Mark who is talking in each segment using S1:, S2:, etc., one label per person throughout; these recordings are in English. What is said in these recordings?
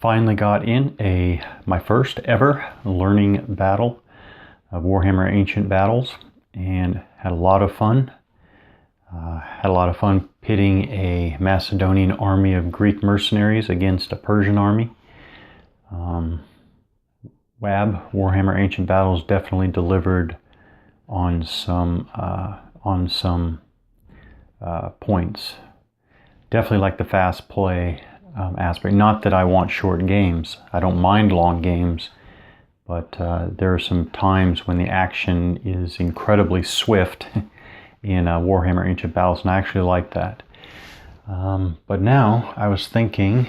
S1: Finally got in my first ever learning battle of Warhammer Ancient Battles and had a lot of fun. Had a lot of fun pitting a Macedonian army of Greek mercenaries against a Persian army. WAB, Warhammer Ancient Battles, definitely delivered on some points. Definitely like the fast play aspect. Not that I want short games. I don't mind long games, but there are some times when the action is incredibly swift in Warhammer Ancient Battles, and I actually like that. But now I was thinking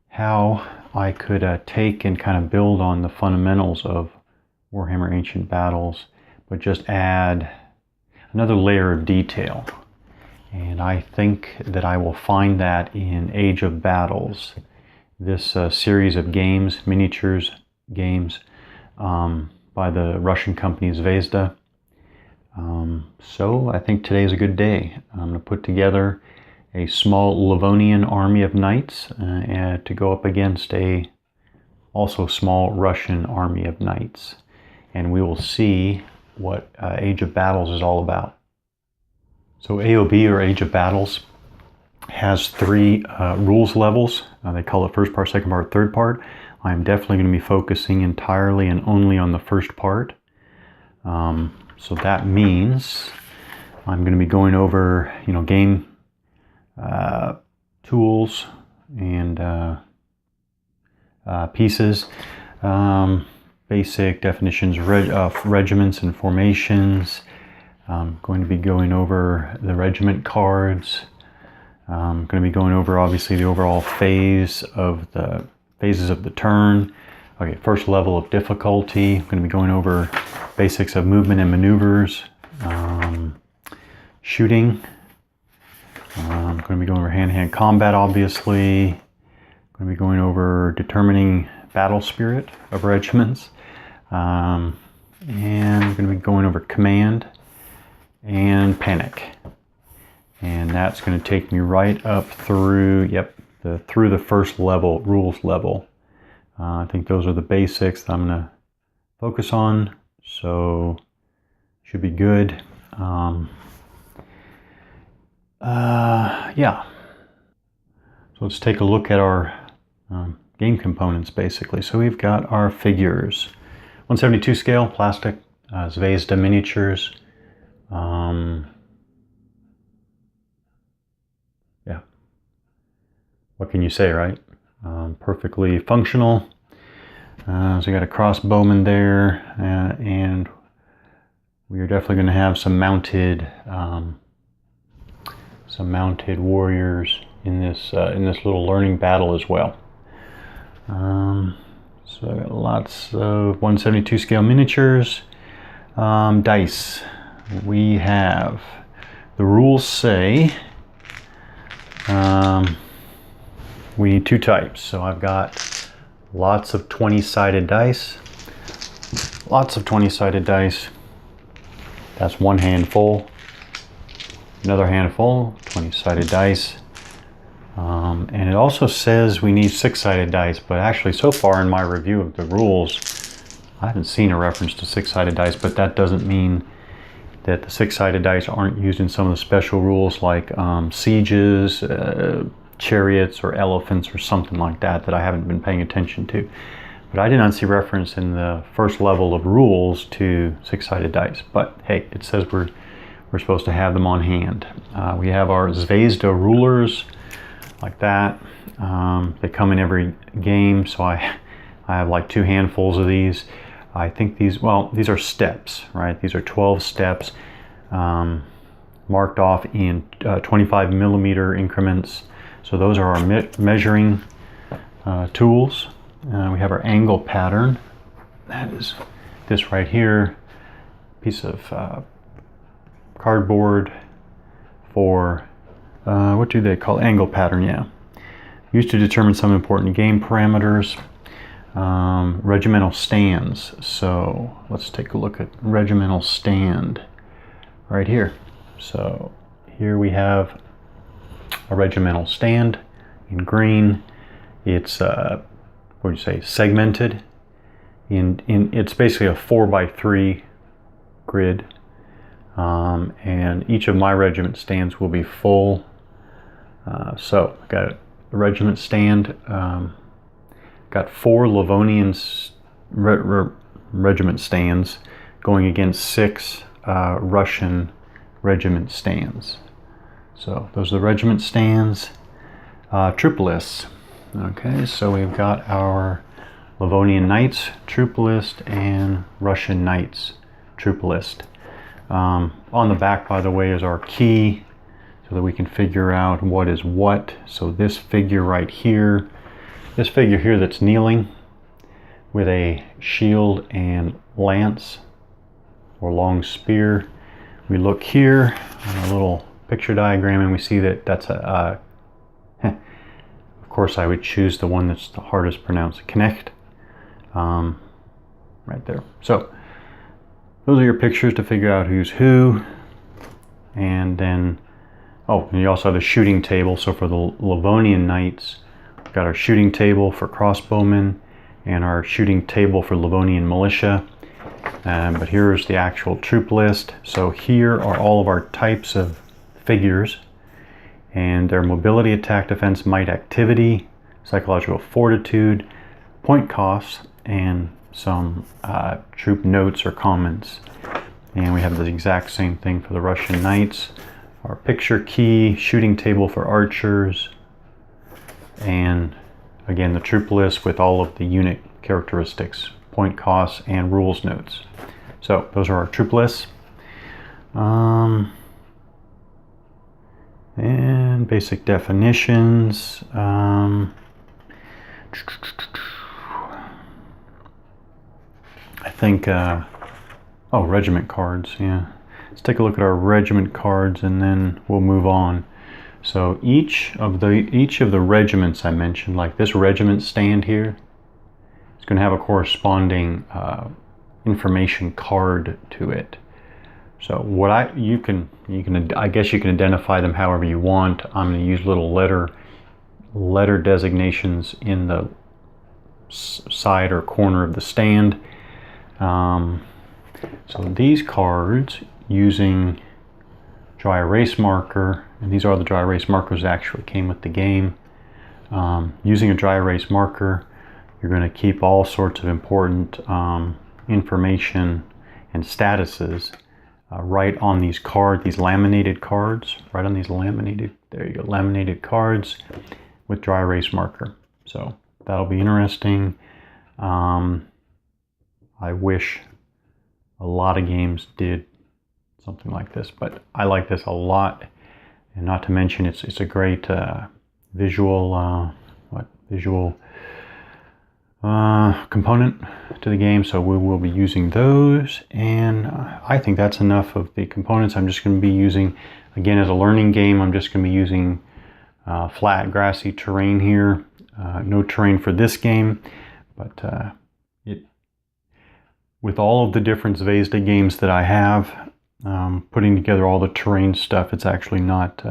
S1: how I could take and kind of build on the fundamentals of Warhammer Ancient Battles, but just add another layer of detail. And I think that I will find that in Age of Battles, this series of games, miniatures games, by the Russian company Zvezda. So I think today's a good day. I'm going to put together a small Livonian army of knights to go up against a also small Russian army of knights. And we will see what Age of Battles is all about. So AOB, or Age of Battles, has 3 rules levels. They call it first part, second part, third part. I'm definitely going to be focusing entirely and only on the first part. So that means I'm going to be going over, game tools and pieces, basic definitions of regiments and formations. I'm going to be going over the regiment cards. I'm going to be going over, obviously, the overall phases of the turn. Okay, first level of difficulty. I'm going to be going over basics of movement and maneuvers, shooting. I'm going to be going over hand-to-hand combat, obviously. I'm going to be going over determining battle spirit of regiments. And I'm going to be going over command and panic. And that's going to take me right up through, through the first level, rules level. I think those are the basics that I'm going to focus on, so should be good. Yeah. So let's take a look at our game components, basically. So we've got our figures. 172 scale, plastic, Zvezda miniatures. Yeah. What can you say, right? Perfectly functional. So we got a crossbowman there, and we are definitely going to have some mounted warriors in this little learning battle as well. So I got lots of 172 scale miniatures. Dice. We have, the rules say we need 2 types. So I've got lots of 20-sided dice. Lots of 20-sided dice. That's one handful. Another handful, 20-sided dice. And it also says we need 6-sided dice, but actually so far in my review of the rules, I haven't seen a reference to 6-sided dice, but that doesn't mean that the 6-sided dice aren't used in some of the special rules like sieges, chariots, or elephants, or something like that I haven't been paying attention to. But I did not see reference in the first level of rules to 6-sided dice. But hey, it says we're supposed to have them on hand. We have our Zvezda rulers, like that. They come in every game, so I have like 2 handfuls of these. I think these are steps, right? These are 12 steps marked off in 25 millimeter increments. So those are our measuring tools. We have our angle pattern. That is this right here, piece of cardboard for, what do they call it? Angle pattern, yeah. Used to determine some important game parameters. Regimental stands. So let's take a look at regimental stand right here. So here we have a regimental stand, in green. It's what would you say, segmented. It's basically a 4x3 grid, and each of my regiment stands will be full. So I got a regiment stand. Got 4 Livonian regiment stands going against 6 Russian regiment stands. So those are the regiment stands. Troop lists. Okay, so we've got our Livonian Knights troop list and Russian Knights troop list. On the back, by the way, is our key so that we can figure out what is what. So this figure right here, this figure here that's kneeling with a shield and lance or long spear. We look here on a little picture diagram and we see that that's a, of course I would choose the one that's the hardest pronounced, Knecht, right there. So those are your pictures to figure out who's who. And then, oh, and you also have the shooting table. So for the Livonian Knights, we've got our shooting table for crossbowmen and our shooting table for Livonian militia. But here's the actual troop list. So here are all of our types of figures and their mobility, attack, defense, might, activity, psychological fortitude, point costs, and some troop notes or comments. And we have the exact same thing for the Russian Knights. Our picture key, shooting table for archers, and again the troop list with all of the unit characteristics, point costs, and rules notes. So those are our troop lists. And basic definitions. I think, oh, regiment cards, yeah. Let's take a look at our regiment cards and then we'll move on. So each of the regiments I mentioned, like this regiment stand here, is going to have a corresponding information card to it. So what I guess you can identify them however you want. I'm going to use little letter designations in the side or corner of the stand. So these cards, using dry erase marker, and these are the dry erase markers that actually came with the game. Using a dry erase marker, you're going to keep all sorts of important information and statuses right on these cards, these laminated cards, right on these laminated, there you go, laminated cards with dry erase marker. So that'll be interesting. I wish a lot of games did something like this, but I like this a lot, and not to mention it's a great visual component to the game, so we will be using those. And I think that's enough of the components. I'm just going to be using, again, as a learning game, I'm just going to be using flat grassy terrain here. No terrain for this game, but with all of the different Zvezda games that I have, putting together all the terrain stuff, it's actually not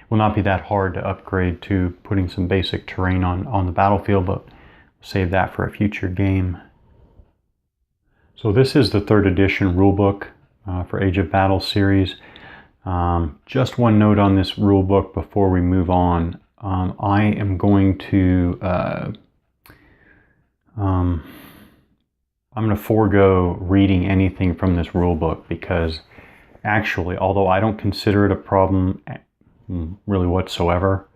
S1: will not be that hard to upgrade to putting some basic terrain on the battlefield, but we'll save that for a future game. So this is the 3rd edition rulebook for Age of Battle series. Just one note on this rulebook before we move on. I am going to I'm going to forego reading anything from this rulebook, because actually, although I don't consider it a problem really whatsoever,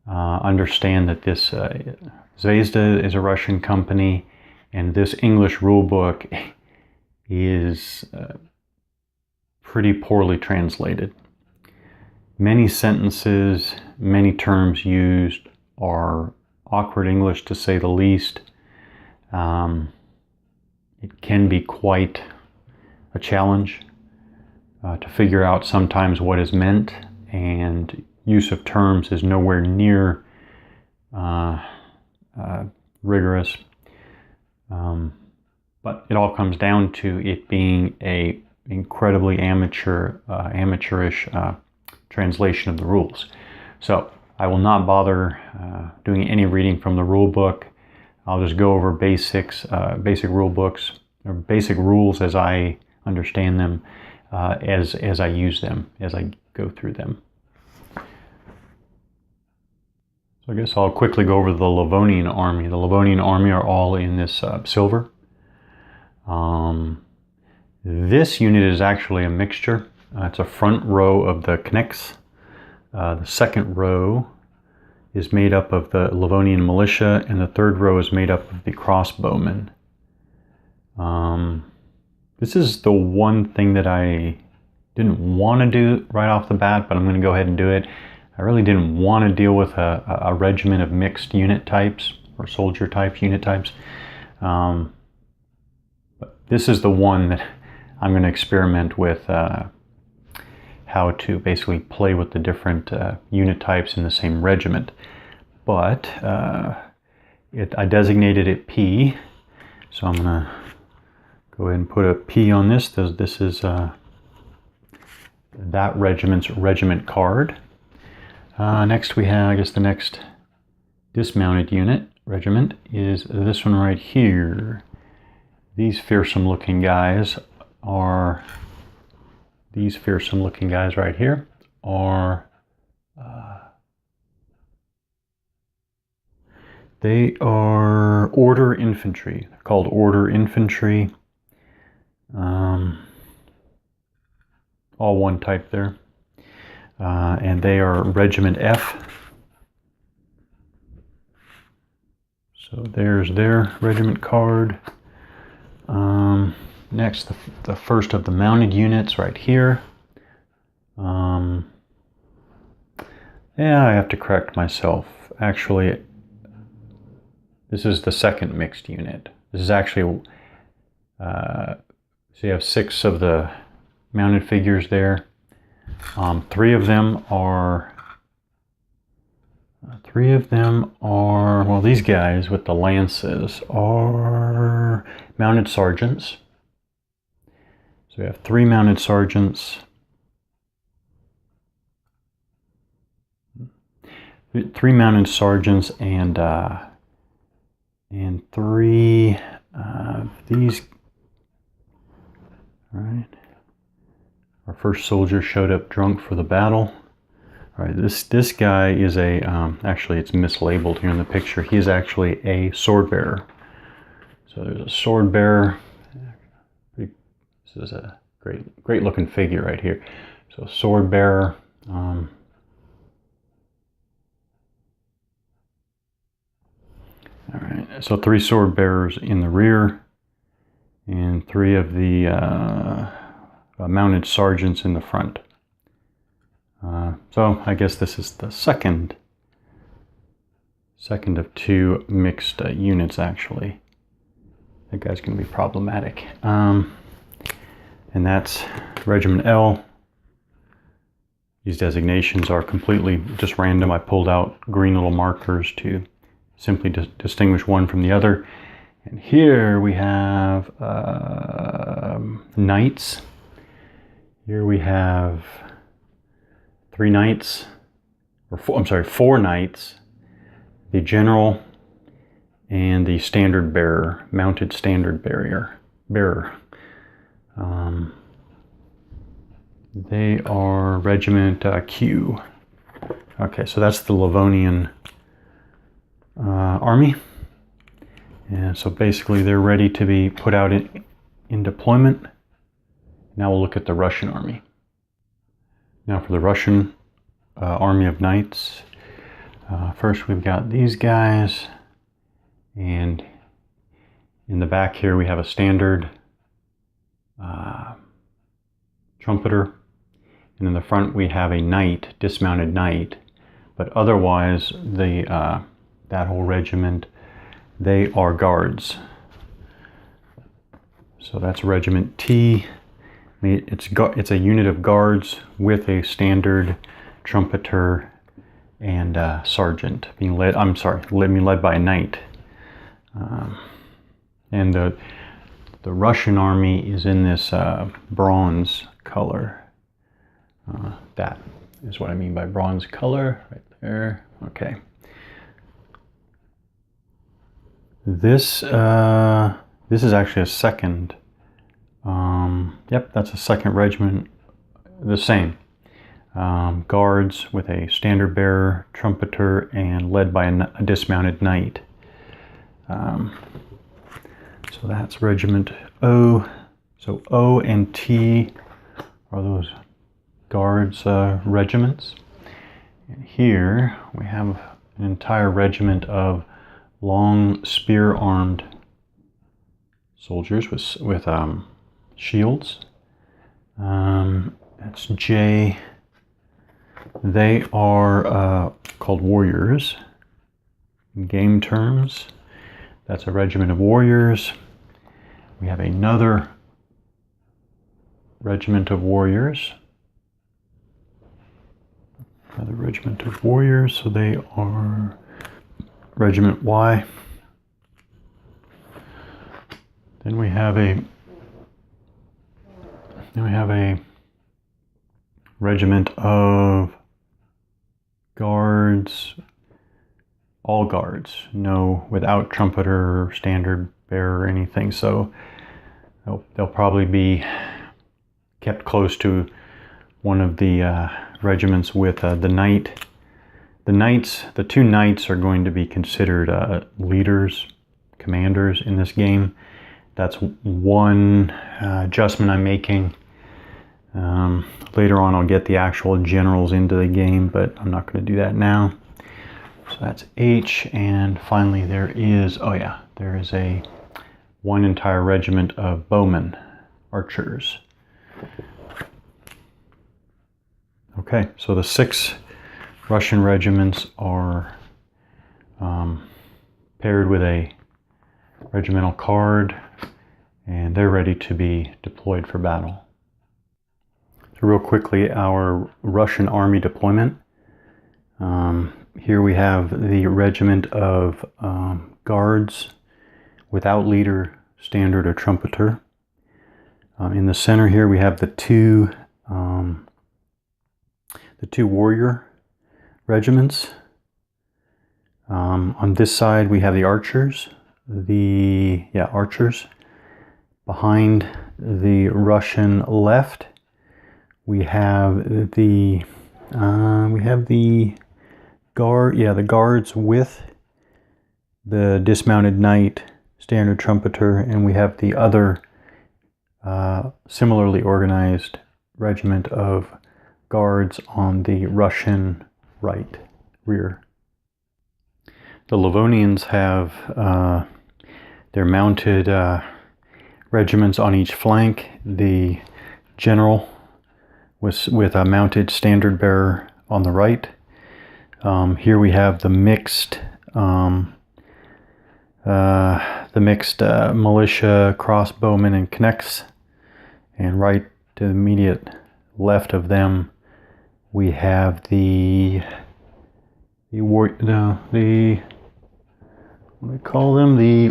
S1: understand that this Zvezda is a Russian company, and this English rulebook is pretty poorly translated. Many sentences, many terms used are awkward English, to say the least. It can be quite a challenge to figure out sometimes what is meant, and use of terms is nowhere near rigorous. But it all comes down to it being a incredibly amateurish translation of the rules. So I will not bother doing any reading from the rule book. I'll just go over basic rule books, or basic rules as I understand them, as I use them, as I go through them. So I guess I'll quickly go over the Livonian army. The Livonian army are all in this silver. This unit is actually a mixture. It's a front row of the Knicks. The second row is made up of the Livonian militia, and the third row is made up of the crossbowmen. This is the one thing that I didn't want to do right off the bat, but I'm going to go ahead and do it. I really didn't want to deal with a regiment of mixed unit types, or soldier types, unit types. But this is the one that I'm going to experiment with, how to basically play with the different unit types in the same regiment. But I designated it P, so I'm going to go ahead and put a P on this. This is that regiment's regiment card. Next we have, I guess the next dismounted regiment is this one right here. These fearsome looking guys right here are, they are order infantry. They're called order infantry. All one type there. And they are Regiment F. So there's their regiment card. Next, the first of the mounted units right here. Yeah, I have to correct myself. Actually, this is the second mixed unit. This is actually, so you have 6 of the mounted figures there. 3 of them are, well, these guys with the lances are mounted sergeants. So we have 3 mounted sergeants. 3 mounted sergeants and 3 these. All right. Our first soldier showed up drunk for the battle. All right, this guy is a, actually it's mislabeled here in the picture. He is actually a sword bearer. So there's a sword bearer. This is a great looking figure right here. So sword bearer. All right, so 3 sword bearers in the rear, and 3 of the mounted sergeants in the front. So I guess this is the second of 2 mixed units, actually. That guy's going to be problematic. And that's Regiment L. These designations are completely just random. I pulled out green little markers to simply distinguish one from the other. And here we have knights. Here we have 3 knights, or 4 knights, the general, and the standard bearer, mounted standard bearer. They are Regiment Q. Okay, so that's the Livonian army. And so basically they're ready to be put out in deployment. Now we'll look at the Russian army. Now for the Russian army of knights. First we've got these guys, and in the back here we have a standard trumpeter, and in the front we have a knight, dismounted knight. But otherwise, that whole regiment, they are guards. So that's Regiment T. It's a unit of guards with a standard trumpeter and sergeant being led by a knight. And the Russian army is in this bronze color. That is what I mean by bronze color right there. Okay. This is actually a second. Yep, that's a second regiment. The same. Guards with a standard bearer, trumpeter, and led by a dismounted knight. So that's Regiment O. So O and T are those guards regiments. And here we have an entire regiment of long spear-armed soldiers with shields. That's J. They are called warriors in game terms. That's a regiment of warriors. We have another regiment of warriors. Another regiment of warriors, so they are Regiment Y. Then we have a regiment of guards, all guards, no, without trumpeter or standard bearer or anything. So they'll probably be kept close to one of the regiments with the knight. The two knights are going to be considered leaders, commanders in this game. That's one adjustment I'm making. Later on I'll get the actual generals into the game, but I'm not going to do that now. So that's H, and finally there is one entire regiment of bowmen, archers. Okay, so the 6 Russian regiments are paired with a regimental card, and they're ready to be deployed for battle. So real quickly, our Russian army deployment. Here we have the regiment of guards without leader, standard, or trumpeter. In the center here we have the two warrior regiments. On this side we have the archers. Archers. Behind the Russian left we have the guards with the dismounted knight, standard trumpeter, and we have the other similarly organized regiment of guards on the Russian right rear. The Livonians have their mounted regiments on each flank. The general with a mounted standard bearer on the right. Here we have the mixed militia, crossbowmen, and knechts, and right to the immediate left of them we have the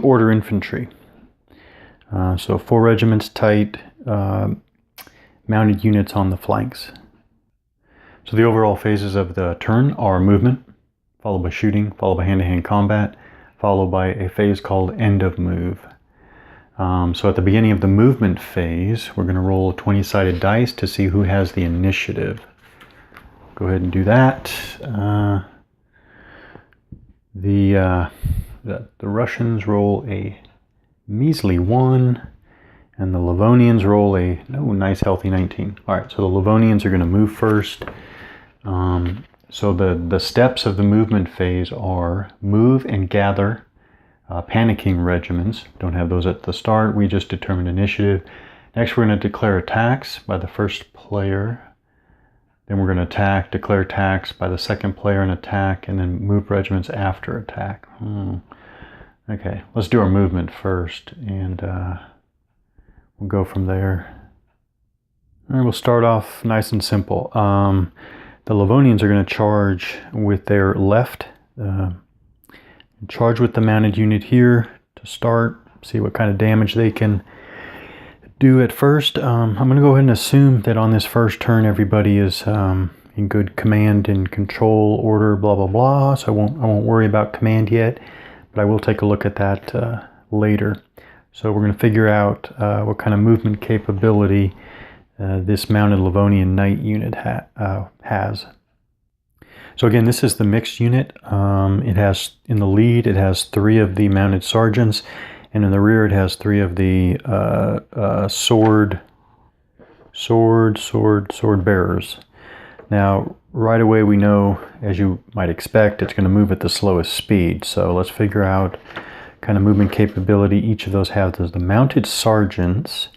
S1: order infantry. So 4 regiments tight, mounted units on the flanks. So the overall phases of the turn are movement, followed by shooting, followed by hand-to-hand combat, followed by a phase called end of move. So at the beginning of the movement phase, we're going to roll 20-sided dice to see who has the initiative. Go ahead and do that. The Russians roll a measly 1, and the Livonians roll a nice healthy 19. All right, so the Livonians are going to move first. So the steps of the movement phase are move and gather panicking regiments. Don't have those at the start. We just determined initiative. Next, we're going to declare attacks by the first player. Then we're going to declare attacks by the second player and attack, and then move regiments after attack. Okay, let's do our movement first, and we'll go from there. All right, we'll start off nice and simple. The Livonians are going to charge with their left. Charge with the mounted unit here to start. See what kind of damage they can do at first. I'm going to go ahead and assume that on this first turn everybody is, in good command and control order, blah blah blah. So I won't worry about command yet, but I will take a look at that later. So we're going to figure out what kind of movement capability this mounted Livonian Knight unit has. So again, this is the mixed unit. It has, in the lead, it has 3 of the mounted sergeants, and in the rear it has 3 of the sword bearers. Now, right away we know, as you might expect, it's going to move at the slowest speed. So let's figure out kind of movement capability each of those has. The mounted sergeants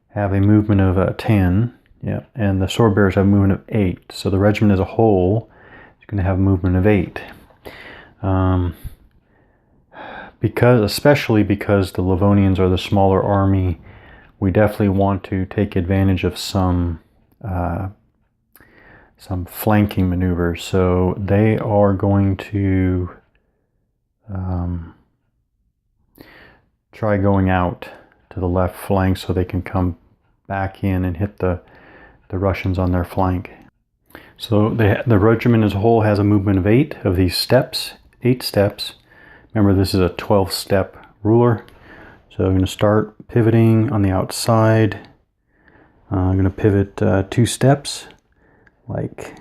S1: have a movement of 10, yeah, and the sword bearers have a movement of 8. So the regiment as a whole is going to have a movement of 8. Especially because the Livonians are the smaller army, we definitely want to take advantage of some flanking maneuvers. So they are going to try going out to the left flank so they can come back in and hit the Russians on their flank. So the regiment as a whole has a movement of 8 of these steps, 8 steps. Remember, this is a 12-step ruler. So I'm going to start pivoting on the outside. I'm going to pivot 2 steps like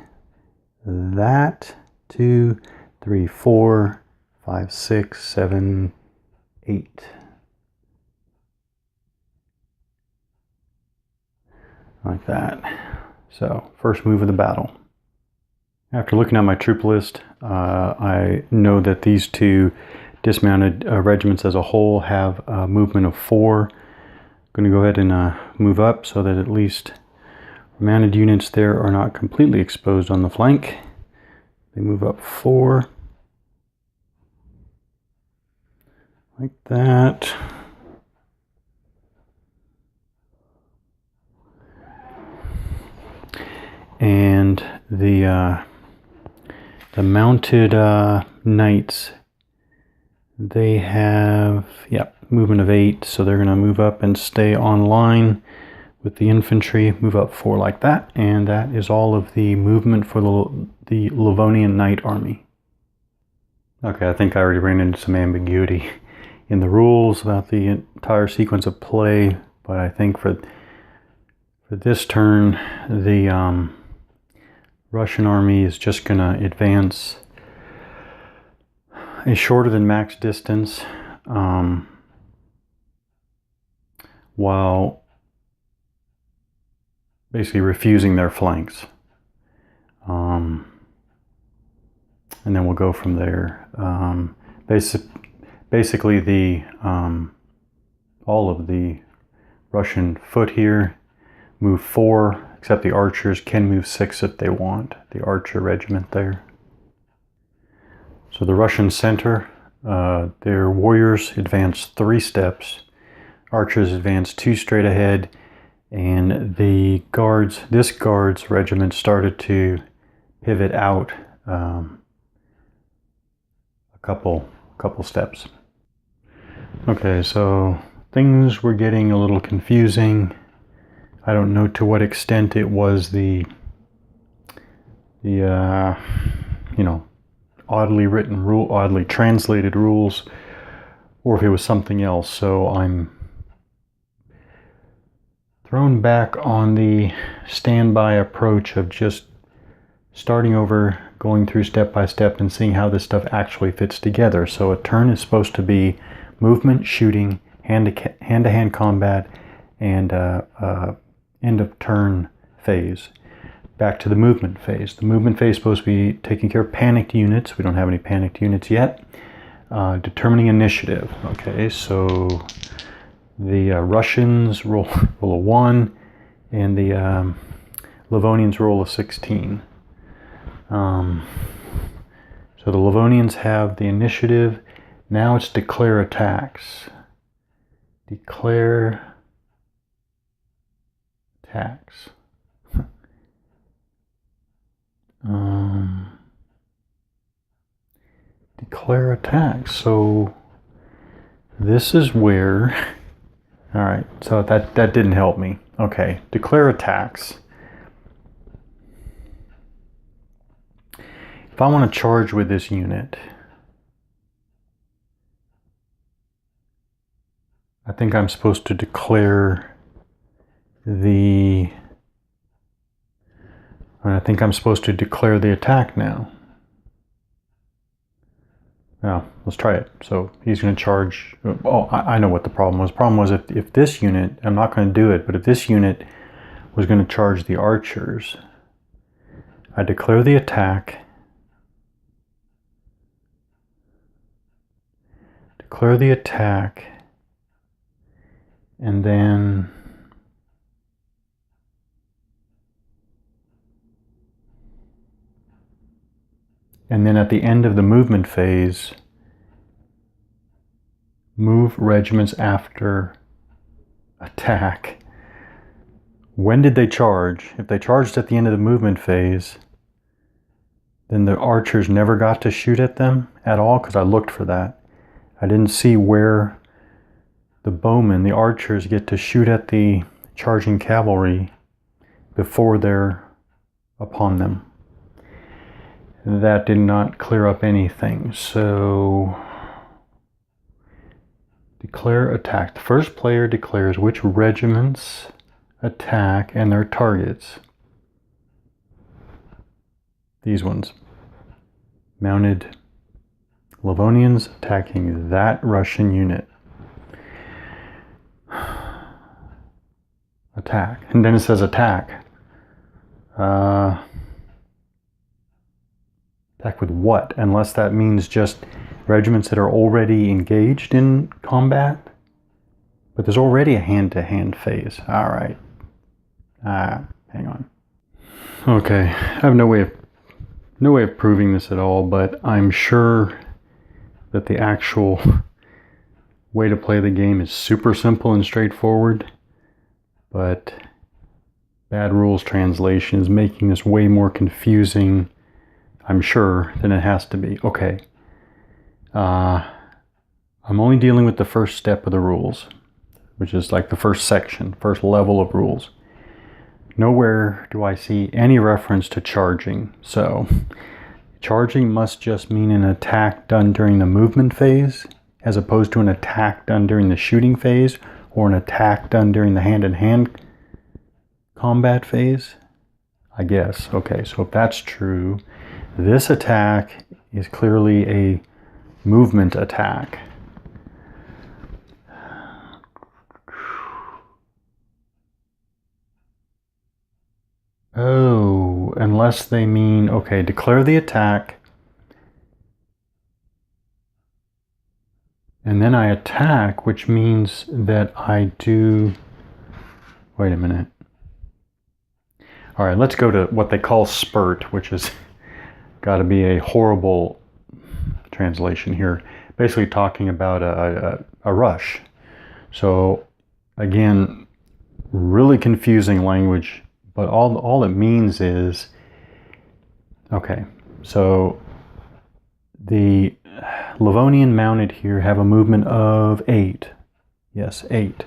S1: that. 2, 3, 4, 5, 6, 7, 8. Like that. So first move of the battle. After looking at my troop list, I know that these 2 dismounted regiments as a whole have a movement of 4. I'm going to go ahead and move up so that at least mounted units there are not completely exposed on the flank. They move up 4. Like that. And the mounted knights, they have, movement of 8, so they're going to move up and stay on line with the infantry, move up 4 like that, and that is all of the movement for the Livonian Knight army. Okay, I think I already ran into some ambiguity in the rules about the entire sequence of play, but I think for this turn, the Russian army is just going to advance a shorter than max distance while basically refusing their flanks. And then we'll go from there. Basically, all of the Russian foot here move 4, except the archers can move 6 if they want, the archer regiment there. So the Russian center, their warriors advance 3 steps, archers advance 2 straight ahead, and the guards, this guards regiment started to pivot out a couple steps. Okay, so things were getting a little confusing. I don't know to what extent it was the oddly written rule, oddly translated rules, or if it was something else. So I'm thrown back on the standby approach of just starting over, going through step by step and seeing how this stuff actually fits together. So a turn is supposed to be movement, shooting, hand-to-hand combat, and end of turn phase. Back to the movement phase. The movement phase is supposed to be taking care of panicked units. We don't have any panicked units yet. Determining initiative. Okay, so the Russians roll a 1, and the Livonians roll a 16. So the Livonians have the initiative. Now it's declare attacks. Declare attacks. Declare attacks. So this is where, all right, so that didn't help me. Okay, declare attacks. if I want to charge with this unit, I think I'm supposed to declare the attack now. Now, let's try it. So he's going to charge. Oh, I know what the problem was. The problem was if this unit, I'm not going to do it, but if this unit was going to charge the archers, I declare the attack, and then at the end of the movement phase, move regiments after attack. When did they charge? If they charged at the end of the movement phase, then the archers never got to shoot at them at all, because I looked for that. I didn't see where the bowmen, the archers, get to shoot at the charging cavalry before they're upon them. That did not clear up anything. So, declare attack. The first player declares which regiments attack and their targets. These ones. Mounted Livonians attacking that Russian unit. Attack. And then it says attack. Attack with what? Unless that means just regiments that are already engaged in combat. But there's already a hand-to-hand phase. All right. Hang on. Okay, I have no way of proving this at all, but I'm sure that the actual way to play the game is super simple and straightforward, but bad rules translation is making this way more confusing, I'm sure, than it has to be. Okay. I'm only dealing with the first step of the rules, which is like the first section, first level of rules. Nowhere do I see any reference to charging. So, charging must just mean an attack done during the movement phase, as opposed to an attack done during the shooting phase, or an attack done during the hand-in-hand combat phase, I guess. Okay, so if that's true, this attack is clearly a movement attack. Oh, unless they mean, okay, declare the attack, and then I attack, which means that I do, wait a minute. All right, let's go to what they call spurt, which has got to be a horrible translation here. Basically talking about a rush. So again, really confusing language, but all it means is, okay, so the Livonian mounted here have a movement of 8. Yes, 8.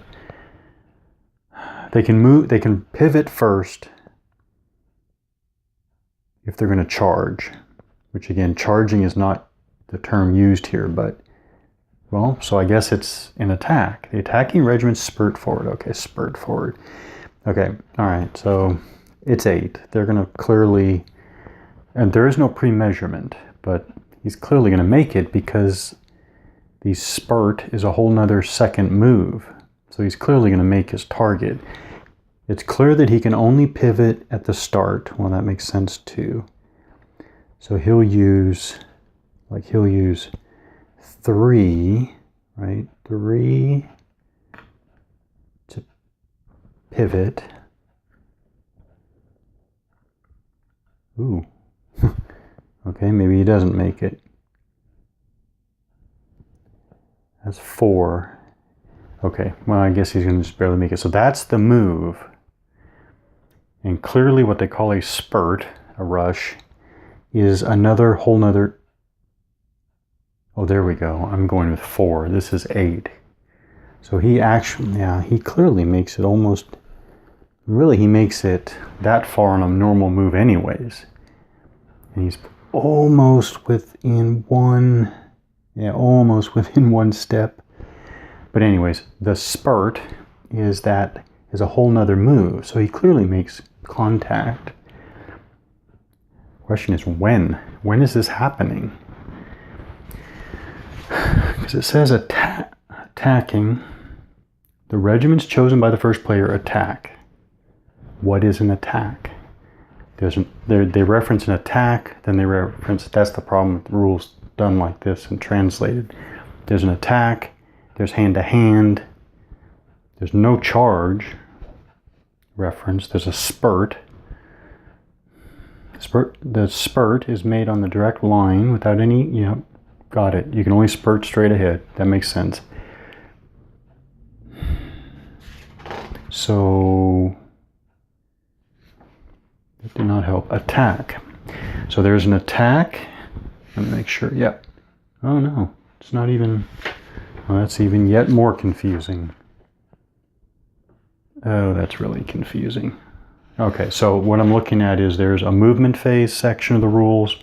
S1: They can pivot first if they're going to charge, which again, charging is not the term used here, but, well, so I guess it's an attack. The attacking regiments spurt forward. Okay, spurt forward. Okay, all right, so it's 8. They're going to clearly, and there is no pre-measurement, but he's clearly going to make it because the spurt is a whole nother second move. So he's clearly going to make his target. It's clear that he can only pivot at the start. Well, that makes sense too. So he'll use 3, right? 3 to pivot. Ooh. Okay, maybe he doesn't make it. That's 4. Okay, well, I guess he's going to just barely make it. So that's the move. And clearly what they call a spurt, a rush, is another whole nother... Oh, there we go. I'm going with 4. This is 8. So he actually, yeah, he clearly makes it almost... Really, he makes it that far on a normal move anyways. And he's almost within one, almost within one step. But anyways, the spurt is a whole nother move. So he clearly makes contact. Question is when? When is this happening? Because it says attacking. The regiments chosen by the first player attack. What is an attack? They reference an attack, then they reference, that's the problem with the rules done like this and translated. There's an attack, there's hand-to-hand, there's no charge reference, there's a spurt. The spurt is made on the direct line without any, got it. You can only spurt straight ahead. That makes sense. So, that did not help. Attack. So there's an attack. Let me make sure. Yep. Oh no, it's not even. Oh, that's even yet more confusing. Oh, that's really confusing. Okay, so what I'm looking at is there's a movement phase section of the rules.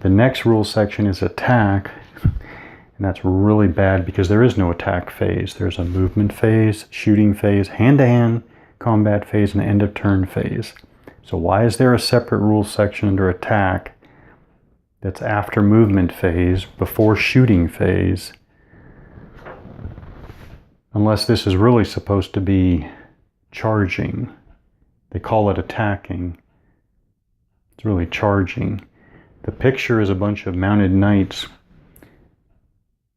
S1: The next rule section is attack. And that's really bad because there is no attack phase. There's a movement phase, shooting phase, hand-to-hand combat phase, and end of turn phase. So why is there a separate rules section under attack that's after movement phase, before shooting phase? Unless this is really supposed to be charging. They call it attacking. It's really charging. The picture is a bunch of mounted knights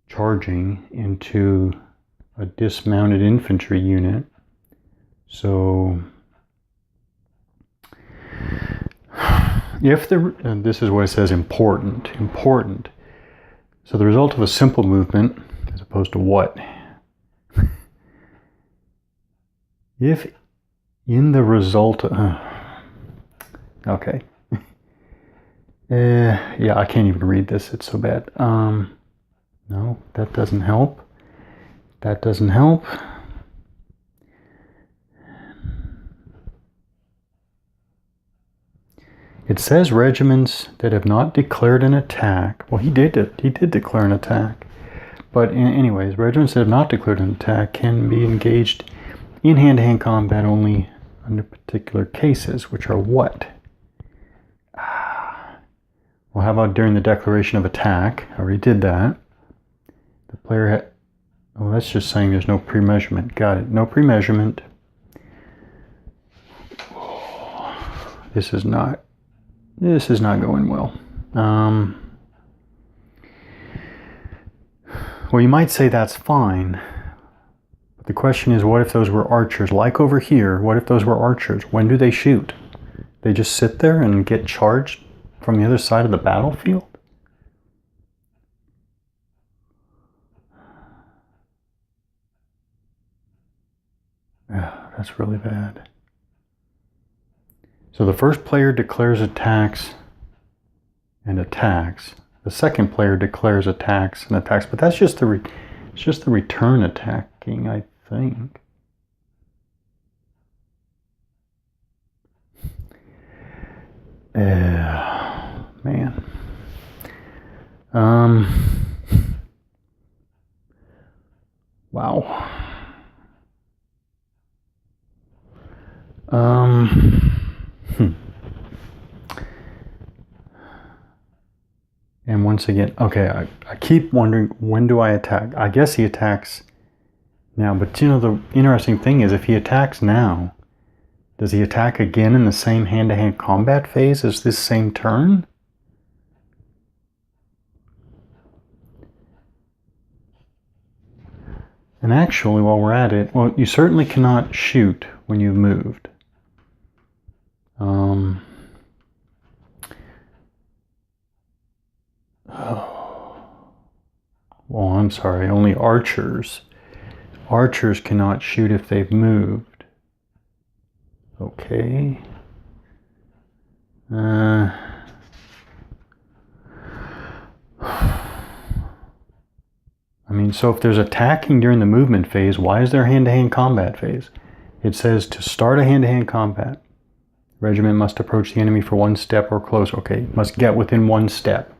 S1: charging into a dismounted infantry unit. So if and this is what it says, important. So the result of a simple movement, as opposed to what? If in the result, okay. Yeah, I can't even read this, it's so bad. No, that doesn't help. That doesn't help. It says regiments that have not declared an attack. Well, he did declare an attack. But anyways, regiments that have not declared an attack can be engaged in hand-to-hand combat only under particular cases, which are what? Well, how about during the declaration of attack? I already did that. The player had, oh, that's just saying there's no pre-measurement. Got it. No pre-measurement. This is not going well. Well, you might say that's fine. But the question is, what if those were archers? Like over here, what if those were archers? When do they shoot? They just sit there and get charged from the other side of the battlefield? That's really bad. So the first player declares attacks and attacks. The second player declares attacks and attacks, but that's just the return attacking, I think. Man. Wow. And once again, okay, I keep wondering, when do I attack? I guess he attacks now, but the interesting thing is, if he attacks now, does he attack again in the same hand-to-hand combat phase as this same turn? And actually, while we're at it, well, you certainly cannot shoot when you've moved. Well, I'm sorry, only archers. Archers cannot shoot if they've moved. Okay. I mean, so if there's attacking during the movement phase, why is there hand-to-hand combat phase? It says to start a hand-to-hand combat. Regiment must approach the enemy for 1 step or close. Okay, must get within 1 step.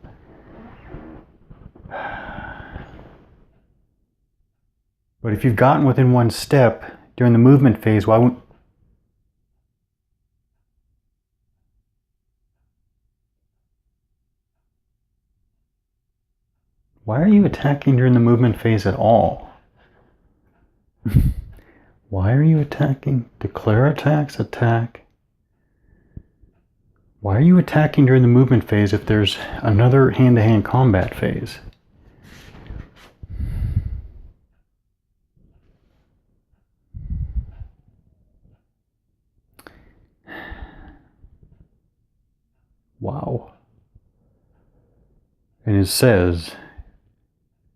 S1: But if you've gotten within 1 step during the movement phase, why wouldn't... Why are you attacking during the movement phase at all? Why are you attacking? Declare attacks, attack. Why are you attacking during the movement phase if there's another hand-to-hand combat phase? Wow. And it says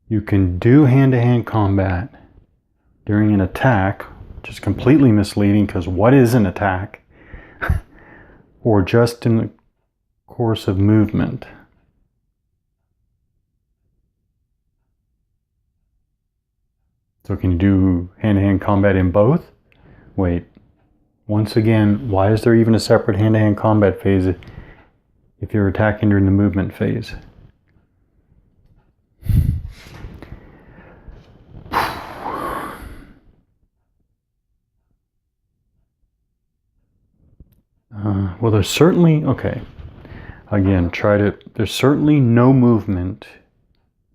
S1: you can do hand-to-hand combat during an attack, which is completely misleading because what is an attack? Or just in the course of movement. So can you do hand-to-hand combat in both? Wait, once again, why is there even a separate hand-to-hand combat phase if you're attacking during the movement phase? Well, there's certainly, okay, again, there's certainly no movement,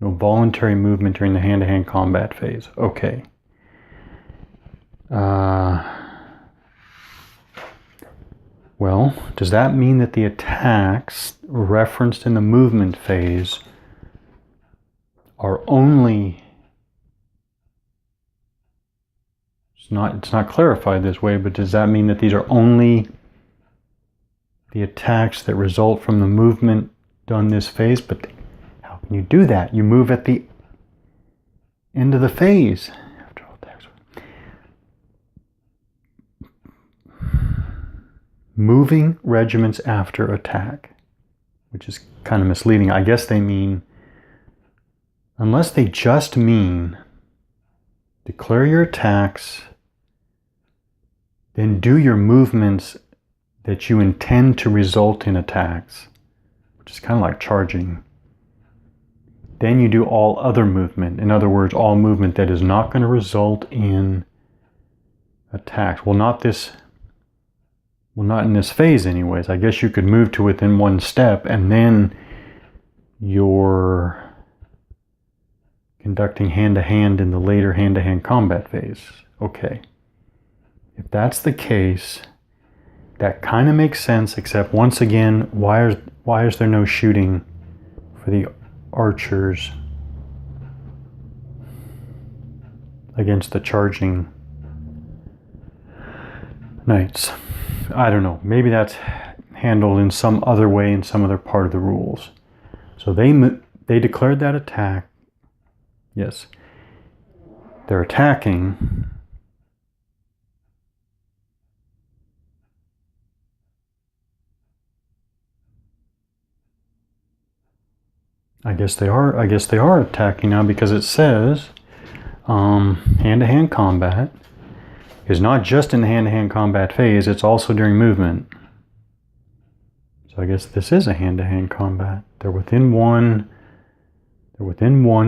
S1: no voluntary movement during the hand-to-hand combat phase. Okay. Well, does that mean that the attacks referenced in the movement phase are only... It's not clarified this way, but does that mean that these are only the attacks that result from the movement done this phase? But how can you do that? You move at the end of the phase. After all attacks. Moving regiments after attack, which is kind of misleading. I guess they mean, unless they just mean declare your attacks, then do your movements that you intend to result in attacks, which is kind of like charging. Then you do all other movement. In other words, all movement that is not going to result in attacks. Well, not in this phase anyways. I guess you could move to within 1 step and then you're conducting hand-to-hand in the later hand-to-hand combat phase. Okay. If that's the case, that kind of makes sense, except once again, why is there no shooting for the archers against the charging knights? I don't know. Maybe that's handled in some other way in some other part of the rules. So they declared that attack. Yes. They're attacking. I guess they are attacking now, because it says hand-to-hand combat is not just in the hand-to-hand combat phase, it's also during movement. So I guess this is a hand-to-hand combat. They're within one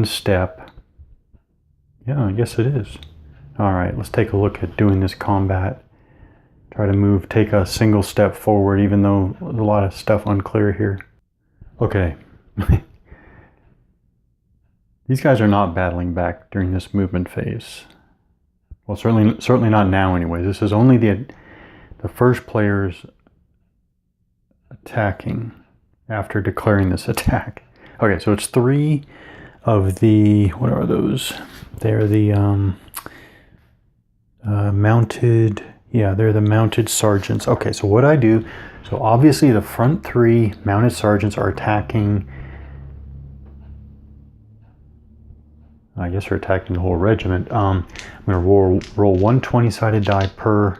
S1: step. Yeah, I guess it is. All right, let's take a look at doing this combat. Try to take a single step forward, even though there's a lot of stuff unclear here. Okay. These guys are not battling back during this movement phase. Well, certainly not now anyway. This is only the first players attacking after declaring this attack. Okay, so it's 3 of the, what are those? They're the mounted, yeah, they're the mounted sergeants. Okay, so what I do, so obviously the front 3 mounted sergeants are attacking. I guess they're attacking the whole regiment. I'm going to roll 1 20-sided die per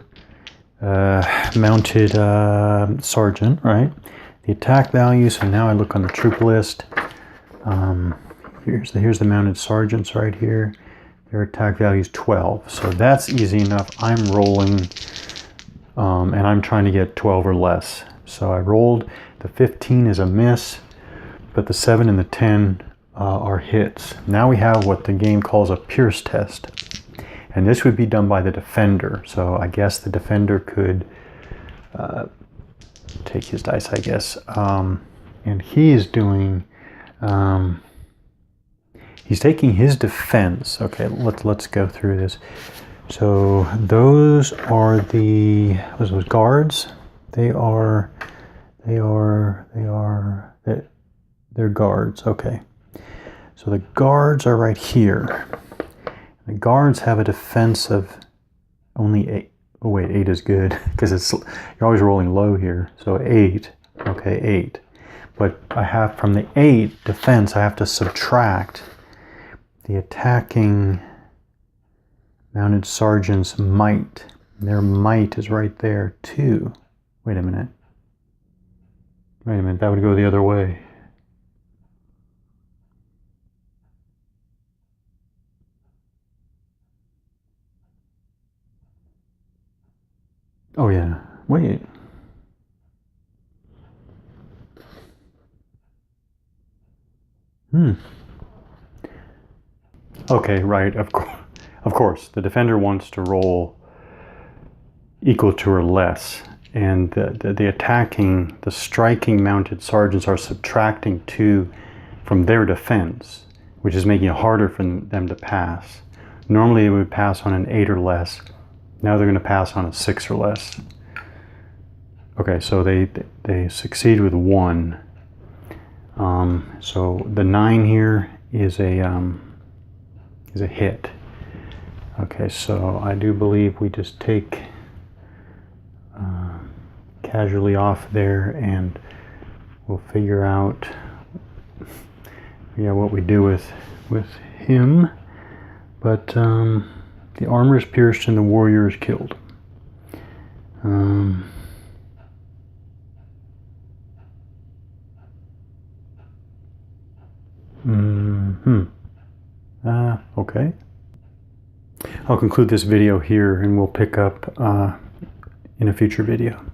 S1: mounted sergeant, right? The attack value, so now I look on the troop list. Here's the mounted sergeants right here. Their attack value is 12, so that's easy enough. I'm rolling and I'm trying to get 12 or less. So I rolled. The 15 is a miss, but the 7 and the 10 are hits. Now we have what the game calls a pierce test. And this would be done by the defender. So I guess the defender could take his dice, I guess. And he is doing, he's taking his defense. Okay, let's go through this. So those are those guards. They're guards. Okay. So the guards are right here. The guards have a defense of only 8. Oh wait, 8 is good because you're always rolling low here. So 8. Okay, 8. But I have from the 8 defense, I have to subtract the attacking mounted sergeant's might. Their might is right there too. Wait a minute. That would go the other way. Oh yeah, wait. Okay, right, of course. The defender wants to roll equal to or less. And the attacking, the striking mounted sergeants are subtracting 2 from their defense, which is making it harder for them to pass. Normally it would pass on an 8 or less. Now they're going to pass on a 6 or less. Okay, so they succeed with 1. So the 9 here is a hit. Okay, so I do believe we just take casually off there, and we'll figure out what we do with him. But the armor is pierced and the warrior is killed. Okay. I'll conclude this video here, and we'll pick up in a future video.